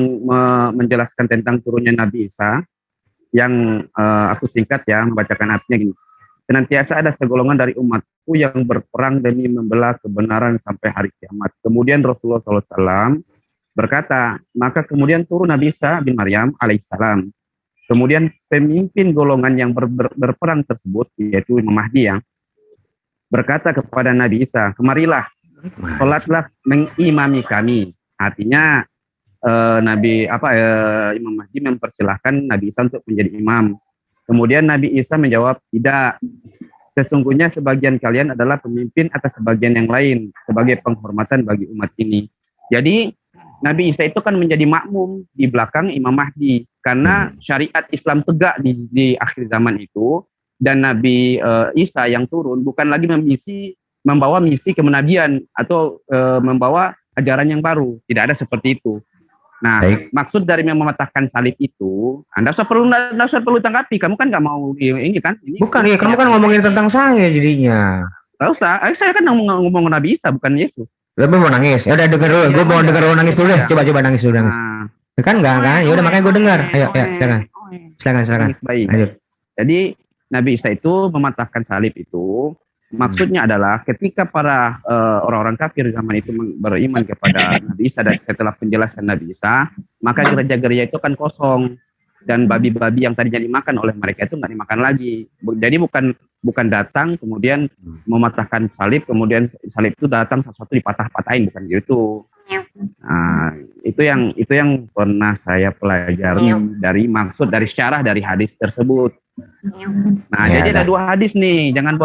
menjelaskan tentang turunnya Nabi Isa yang aku singkat ya, membacakan artinya gini. Senantiasa ada segolongan dari umatku yang berperang demi membela kebenaran sampai hari kiamat. Kemudian Rasulullah SAW berkata, maka kemudian turun Nabi Isa bin Maryam alaihissalam. Kemudian pemimpin golongan yang berperang tersebut, yaitu Imam Mahdi yang berkata kepada Nabi Isa, kemarilah, sholatlah mengimami kami. Artinya Imam Mahdi mempersilahkan Nabi Isa untuk menjadi imam. Kemudian Nabi Isa menjawab, tidak. Sesungguhnya sebagian kalian adalah pemimpin atas sebagian yang lain sebagai penghormatan bagi umat ini. Jadi Nabi Isa itu kan menjadi makmum di belakang Imam Mahdi karena syariat Islam tegak di akhir zaman itu, dan Nabi Isa yang turun bukan lagi membawa misi kenabian atau membawa ajaran yang baru. Tidak ada seperti itu. Nah, maksud dari mematahkan salib itu, Anda usah perlu tanggapi. Kamu kan nggak mau ini kan? Ini bukan ya, kamu kan ngomongin tentang saya jadinya. Gak usah, saya kan ngomong Nabi Isa bukan Yesus. Tapi mau nangis. Ya udah denger dulu. Gue mau denger lo nangis dulu deh. Coba nangis dulu nangis. Kan enggak kan? Ya udah makanya gue dengar. Ayo silakan. Lanjut. Jadi Nabi Isa itu mematahkan salib itu maksudnya adalah ketika para orang-orang kafir zaman itu beriman kepada Nabi Isa dan setelah penjelasan Nabi Isa, maka gereja-gereja itu kan kosong dan babi-babi yang tadinya dimakan oleh mereka itu nggak dimakan lagi. Jadi bukan datang kemudian mematahkan salib, kemudian salib itu datang satu-satu dipatah-patahin, bukan gitu. Nah, itu yang pernah saya pelajari dari maksud dari syarah dari hadis tersebut. Nah, jadi ada 2 hadis nih, jangan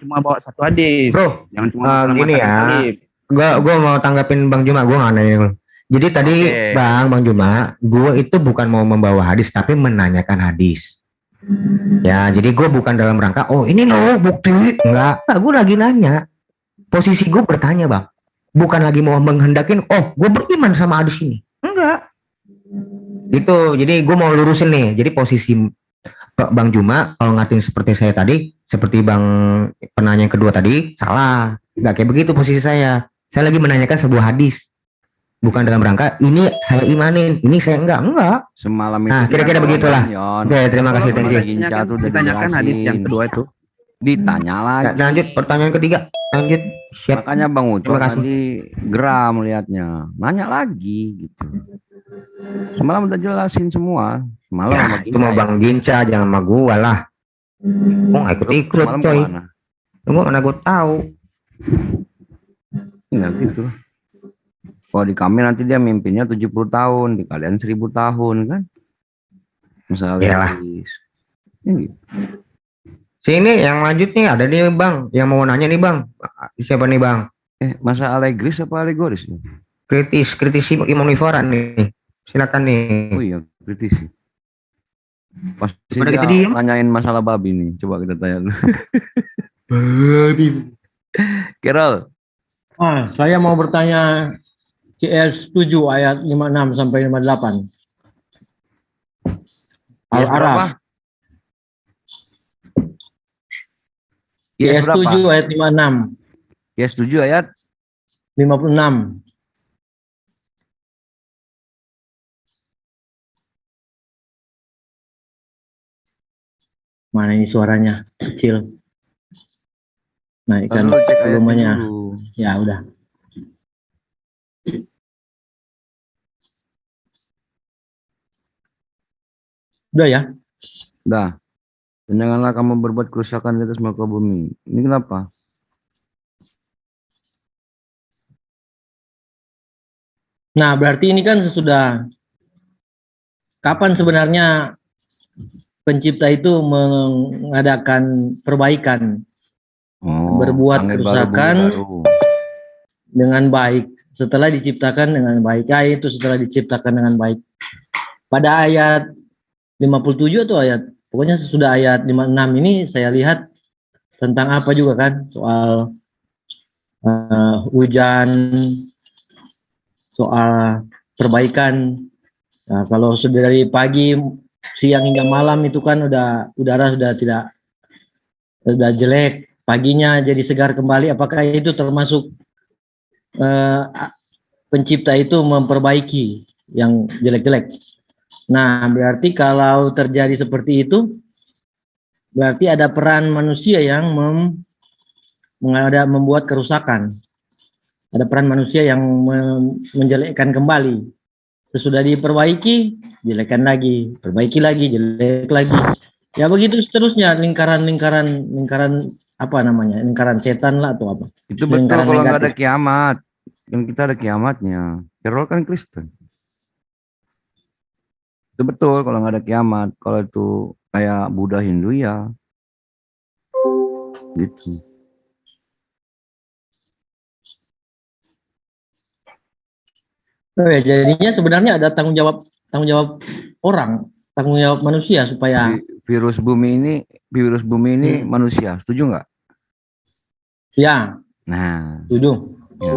cuma bawa satu hadis. Bro, jangan cuma gini ya. Gua mau tanggapin Bang Juma, gua nggak nanya. Jadi tadi Bang Juma, gue itu bukan mau membawa hadis tapi menanyakan hadis. Ya, jadi gue bukan dalam rangka, oh ini loh bukti. Enggak, gue lagi nanya. Posisi gue bertanya Bang. Bukan lagi mau menghendakin, oh gue beriman sama hadis ini. Enggak. Gitu, jadi gue mau lurusin nih. Jadi posisi Bang Juma, kalau ngatin seperti saya tadi, seperti Bang penanya yang kedua tadi, salah. Enggak kayak begitu posisi saya. Saya lagi menanyakan sebuah hadis. Bukan dalam rangka ini saya imanin, ini saya enggak. Semalam itu. Nah, kira-kira begitulah. Oke, terima kasih ditanyakan hadis yang kedua itu. Ditanya lagi. Lanjut pertanyaan ketiga. Lanjut. Siap. Makanya Bang Uco tadi geram lihatnya. Nanya lagi gitu. Semalam udah jelasin semua. Semalam ya, itu mau Bang Ginca, jangan sama gua lah. Gua nggak ikut-ikut coy. Gua mana gua tahu. Enggak gitu. Kalau di kami nanti dia mimpinya 70 tahun, di kalian 1000 tahun kan? Misalnya. Iyalah. Gitu. Sini yang lanjut nih ada nih Bang, yang mau nanya nih Bang. Siapa nih Bang? Masa alegris apa alegoris nih? Kritisi imunivora nih. Silakan nih. Oh iya, kritisi. Pasti dia nanyain masalah babi nih. Coba kita tanya dulu. Babi. Carol. Saya mau bertanya CS 7 ayat 56 sampai 58. Al-Araf. CS 7 ayat 56. CS 7 ayat 56. Mana ini suaranya kecil. Naikkan volumenya. Ya udah. Udah ya? Udah. Dan janganlah kamu berbuat kerusakan di atas muka bumi. Ini kenapa? Nah, berarti ini kan sesudah kapan sebenarnya pencipta itu mengadakan perbaikan, berbuat kerusakan dengan baik setelah diciptakan dengan baik. Ya, itu setelah diciptakan dengan baik. Pada ayat 57 atau ayat, pokoknya sesudah ayat 56 ini saya lihat tentang apa juga kan, soal hujan, soal perbaikan. Nah, kalau sudah dari pagi, siang hingga malam itu kan udara sudah jelek, paginya jadi segar kembali. Apakah itu termasuk pencipta itu memperbaiki yang jelek-jelek? Nah, berarti kalau terjadi seperti itu, berarti ada peran manusia yang membuat kerusakan. Ada peran manusia yang menjelekkan kembali. Sesudah diperbaiki, jelekkan lagi, perbaiki lagi, jelek lagi. Ya begitu seterusnya, lingkaran apa namanya? Lingkaran setan lah atau apa? Itu betul kalau nggak ada kiamat. Kan kita ada kiamatnya. Carol kan Kristen. Itu betul kalau nggak ada kiamat. Kalau itu kayak Buddha Hindu ya gitu. Oh ya, jadinya sebenarnya ada tanggung jawab orang, tanggung jawab manusia supaya virus bumi ini manusia. Setuju nggak? Ya. Nah. Setuju. Ya.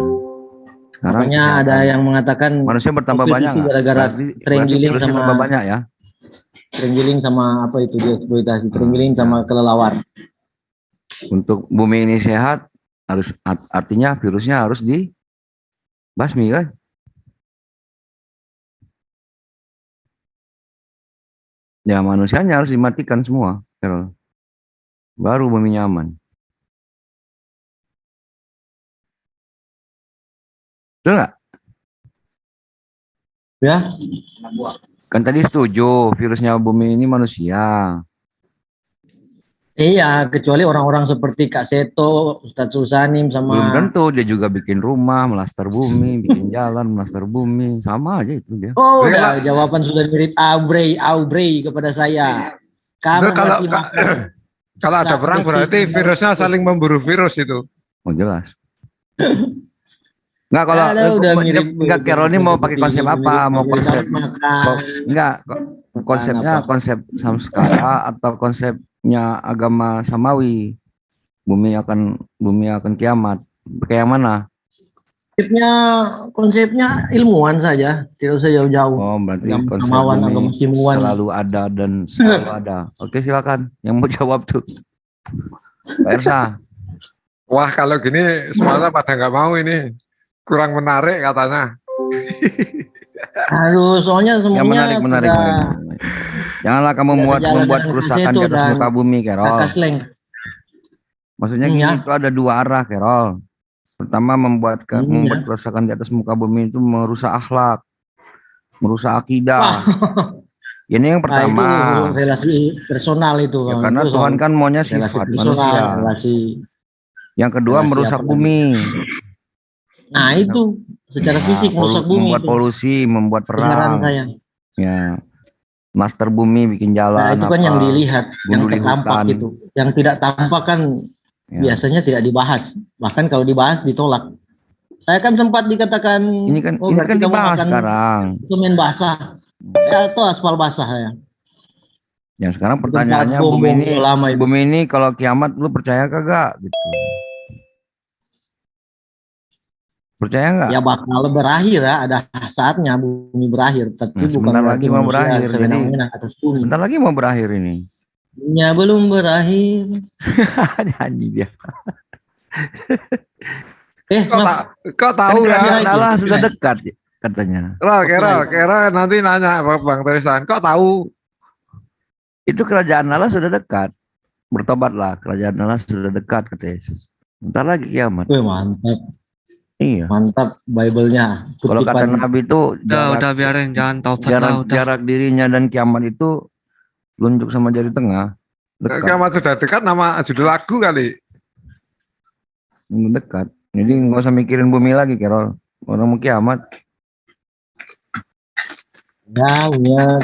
Sekarang makanya ada yang mengatakan manusia bertambah banyak gara-gara terenggiling sama banyak ya. Terenggiling sama apa itu dia eksploitasi, terenggiling sama kelelawar. Untuk bumi ini sehat, harus artinya virusnya harus dibasmi kan? Ya manusianya harus dimatikan semua, Carol. Baru bumi aman. Betul nggak? Ya. Kan tadi setuju virusnya bumi ini manusia. Iya, kecuali orang-orang seperti Kak Seto, Ustadz Susanim sama. Belum tentu, dia juga bikin rumah, melaster bumi, bikin jalan, melaster bumi, sama aja itu dia. Oh, udah jawaban sudah mirip Aubrey kepada saya. Kamu masih kalau ada perang berarti virusnya saling memburu virus itu. Oh jelas. Enggak kalau enggak Carol ini mau pakai konsep apa? Mau konsep enggak konsepnya konsep samskara atau konsepnya agama samawi. Bumi akan kiamat. Kayak mana? Konsepnya ilmuwan saja, tidak usah jauh-jauh. Oh, berarti konsep bumi selalu ada dan selalu ada. Oke, silakan yang mau jawab tuh. Pak Ersa. Wah, kalau gini semuanya pada nggak mau ini. Kurang menarik katanya. Aduh, soalnya semuanya menarik. Janganlah kamu membuat kerusakan di atas muka bumi, Carol. Maksudnya gini, itu ada dua arah, Carol. Pertama membuat kerusakan di atas muka bumi itu merusak akhlak, merusak akidah. Ini yang pertama. Itu relasi personal itu. Ya, karena Tuhan kan maunya sifat manusia. Yang kedua merusak bumi. Nah itu secara fisik merusak bumi. Membuat polusi, membuat perang. Ya, master bumi bikin jalan. Nah itu kan yang dilihat, yang tampak itu. Yang tidak tampak kan biasanya tidak dibahas. Bahkan kalau dibahas ditolak. Saya kan sempat dikatakan ini kan dibahas sekarang. Semen basah atau aspal basah ya. Yang sekarang pertanyaannya bumi ini kalau kiamat lu percaya kagak gitu. Percaya nggak? Ya bakal berakhir ya, ada saatnya bumi berakhir, tapi bukan lagi mau berakhir. Jadi atas bumi. Bentar lagi mau berakhir ini. Ya belum berakhir. Nyanyi dia. Kok tahu ya? Allah sudah dekat katanya. Kira nanti nanya Bang Tristan, kok tahu? Itu kerajaan Allah sudah dekat. Bertobatlah, kerajaan Allah sudah dekat kata Yesus. Bentar lagi kiamat. Mantap. Iya. Mantap Bible-nya. Kalau kata Nabi itu udah biarin, jangan taubat jarak dirinya dan kiamat itu lunjuk sama jari tengah. Dekat. Kiamat sudah dekat, nama judul lagu kali. Dekat. Jadi nggak usah mikirin bumi lagi, Carol. Orang mau kiamat. Ya,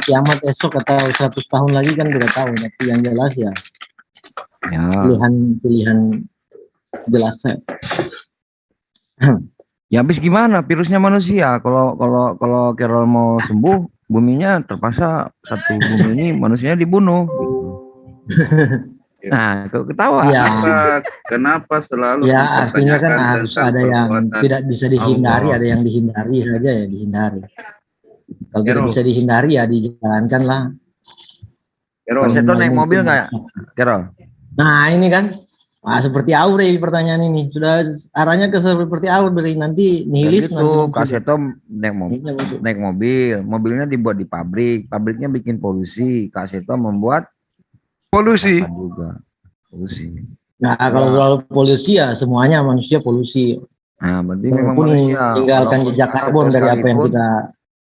kiamat esok atau 100 tahun lagi kan tidak tahu. Tapi yang jelas ya. Pilihan jelas. Ya habis gimana virusnya manusia kalau Carol mau sembuh buminya terpaksa satu bumi ini manusianya dibunuh gitu. Nah ketawa ya. Kenapa selalu artinya kan harus ada yang tidak bisa dihindari, ada yang dihindari saja ya dihindari. Kalau tidak bisa dihindari ya dijalankan lah. Carol Seto naik mobil nggak Carol? Nah ini kan seperti Aure pertanyaan ini sudah arahnya ke seperti Aure nanti nihilis itu Kaseto naik mobilnya dibuat di pabriknya bikin polusi, Kaseto membuat polusi juga Nah kalau polusi ya semuanya manusia polusi. Nah berarti memang manusia tinggalkan jejak karbon dari apa yang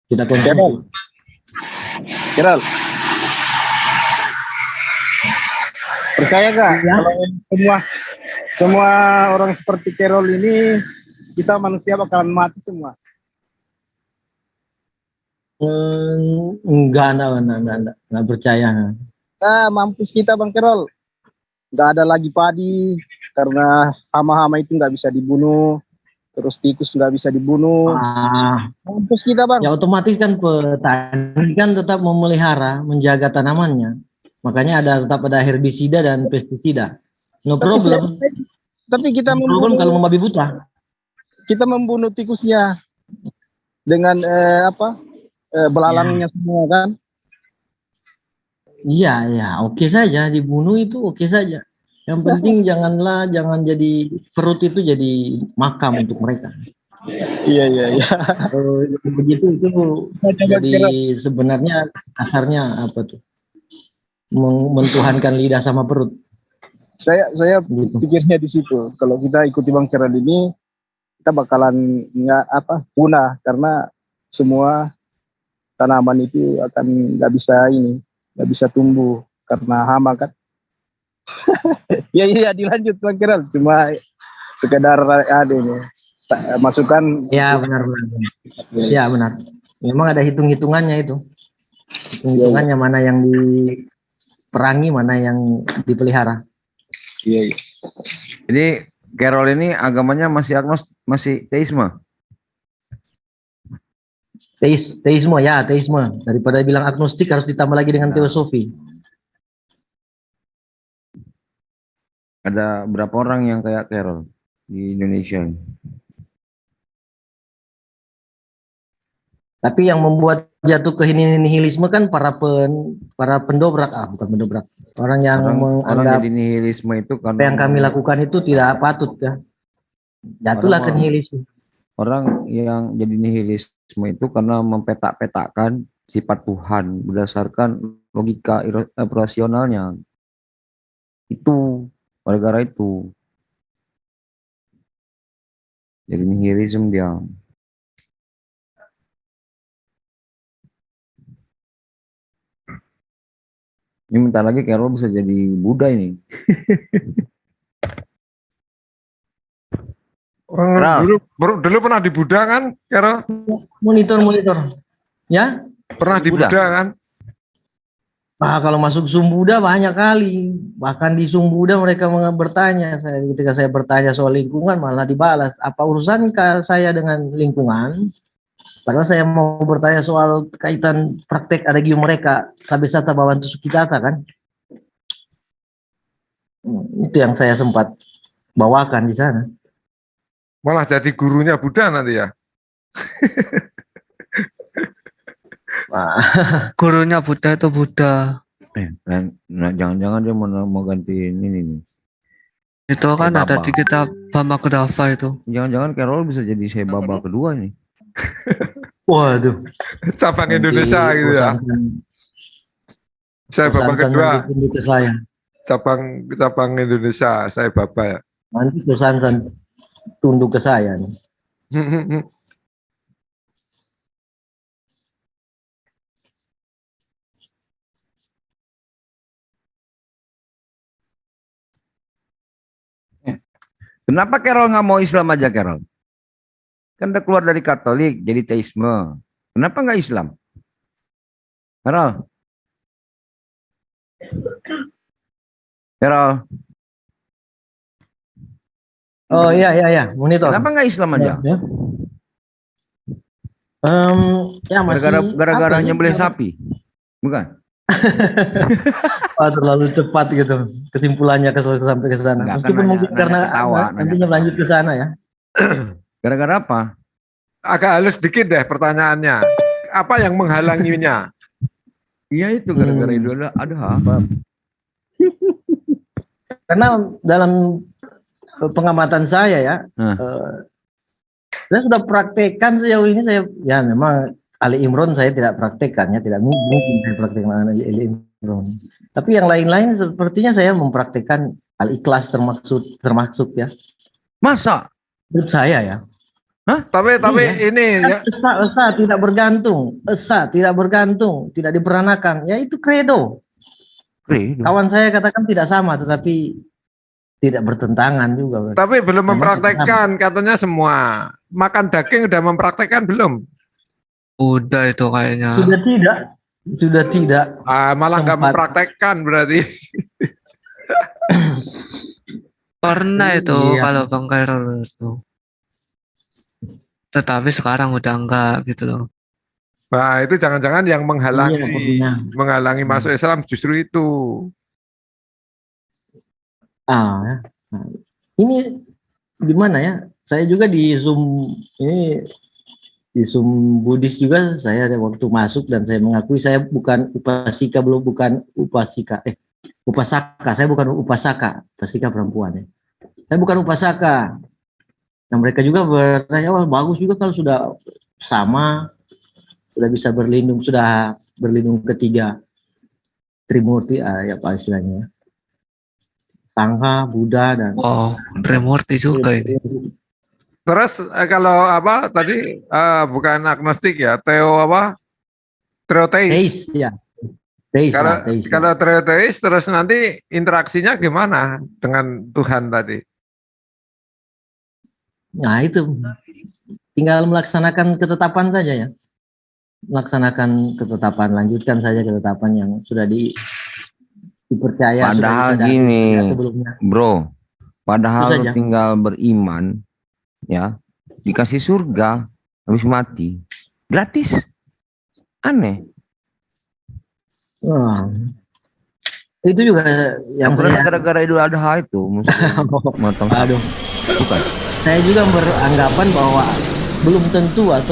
kita konsumsi. Carol. Percaya gak kalau semua orang seperti Carol ini kita manusia bakalan mati semua? Enggak percaya. Nah, mampus kita Bang Carol. Nggak ada lagi padi karena hama-hama itu nggak bisa dibunuh. Terus tikus nggak bisa dibunuh. Mampus kita Bang. Ya otomatis kan petani kan tetap memelihara, menjaga tanamannya. Makanya tetap ada herbisida dan pestisida. No problem. Tapi kita membunuh kalau membabi buta. Kita membunuh tikusnya dengan belalangnya semua kan? Iya, oke saja dibunuh itu oke saja. Yang penting jangan jadi perut itu jadi makam untuk mereka. Iya. Begitu itu jadi sebenarnya kasarnya apa tuh? Mentuhankan lidah sama perut. Saya pikirnya di situ. Kalau kita ikuti Bang Keral ini, kita bakalan punah karena semua tanaman itu akan nggak bisa tumbuh karena hama kan. Iya dilanjut Bang Keral. Cuma sekedar ada ini masukan. Ya benar. Ya benar. Memang ada hitungannya itu. Hitungannya mana yang diperangi, mana yang dipelihara. Iya. Jadi Carol ini agamanya masih teisme. Teisme. Daripada bilang agnostik harus ditambah lagi dengan teosofi. Ada berapa orang yang kayak Carol di Indonesia? Tapi yang membuat jatuh ke nihilisme kan para pendobrak, bukan pendobrak. Orang yang menganggap jadi nihilisme itu karena apa yang kami lakukan itu tidak patut ya. Jatuhlah ke nihilisme. Orang yang jadi nihilisme itu karena mempetak-petakkan sifat Tuhan berdasarkan logika rasionalnya. Itu gara-gara itu. Jadi nihilisme dia. Ini bentar lagi Carol bisa jadi Buddha ini. Dulu pernah di Buddha kan, Carol? Monitor. Ya? Pernah di Buddha kan? Kalau masuk Zoom Buddha banyak kali. Bahkan di Zoom Buddha mereka bertanya. Ketika saya bertanya soal lingkungan malah dibalas. Apa urusan saya dengan lingkungan? Padahal saya mau bertanya soal kaitan praktek adagi mereka, Sabesata Bawantu Sukitata kan. Itu yang saya sempat bawakan di sana. Malah jadi gurunya Buddha nanti ya. Gurunya Buddha itu Buddha. Jangan-jangan dia mau ganti ini. Itu kan ada di kitab Bhamagadatta itu. Jangan-jangan Carol bisa jadi Sai Baba kedua nih. Waduh. Cabang Indonesia gitu ya. Sai Baba kedua. Cabang Indonesia, Sai Baba ya. Nanti pesan tunduk ke saya nih. Kenapa Carol nggak mau Islam aja, Carol? Kan udah keluar dari Katolik jadi teisme. Kenapa nggak Islam? Carol? Oh iya, monitor. Kenapa nggak Islam aja? Ya masih. Gara-gara nyembelih sapi, bukan? Terlalu cepat gitu kesimpulannya sampai ke sana. Meskipun mungkin karena nantinya lanjut ke sana ya. Gara-gara apa? Agak halus dikit deh pertanyaannya. Apa yang menghalanginya? Iya itu gara-gara itu ada apa? Karena dalam pengamatan saya ya, saya sudah praktekkan sejauh ini ya memang Ali Imron saya tidak praktekkan ya, tidak mungkin saya praktekkan Ali Imron. Tapi yang lain-lain sepertinya saya mempraktekkan Al-Ikhlas termasuk ya. Masa? Menurut saya ya. Hah? Tapi ini ya. Esa tidak bergantung, tidak diperanakan. Ya itu kredo. Kawan saya katakan tidak sama, tetapi tidak bertentangan juga. Tapi belum mempraktekkan, katanya semua. Makan daging udah mempraktekkan belum? Udah itu kayaknya. Sudah tidak. Malah nggak mempraktekkan berarti. Pernah itu kalau Bang Khairul itu. Tetapi sekarang udah enggak gitu loh. Nah itu jangan-jangan yang menghalangi masuk Islam justru itu. Ini gimana ya? Saya juga di Zoom ini. Di Zoom Buddhis juga saya waktu masuk dan saya mengakui saya bukan upasika. upasaka. Saya bukan upasaka, pasika perempuan ya. Saya bukan upasaka. Nah mereka juga bertanya, wah bagus juga kalau sudah sama, sudah bisa berlindung ketiga Trimurti, ya Pak istilahnya. Sangha, Buddha dan Trimurti juga ini. Terus kalau apa tadi bukan agnostik ya, teoteis. Ya. Kalau teoteis terus nanti interaksinya gimana dengan Tuhan tadi? Nah itu tinggal melaksanakan ketetapan saja ya. Melaksanakan ketetapan, lanjutkan saja ketetapan yang sudah dipercaya. Padahal sudah gini, sebelumnya. bro, padahal lu tinggal beriman, ya, dikasih surga, habis mati, gratis, aneh. Wah, itu juga yang gara-gara Idul Adha itu, motong. Aduh, bukan. Saya juga beranggapan bahwa belum tentu atau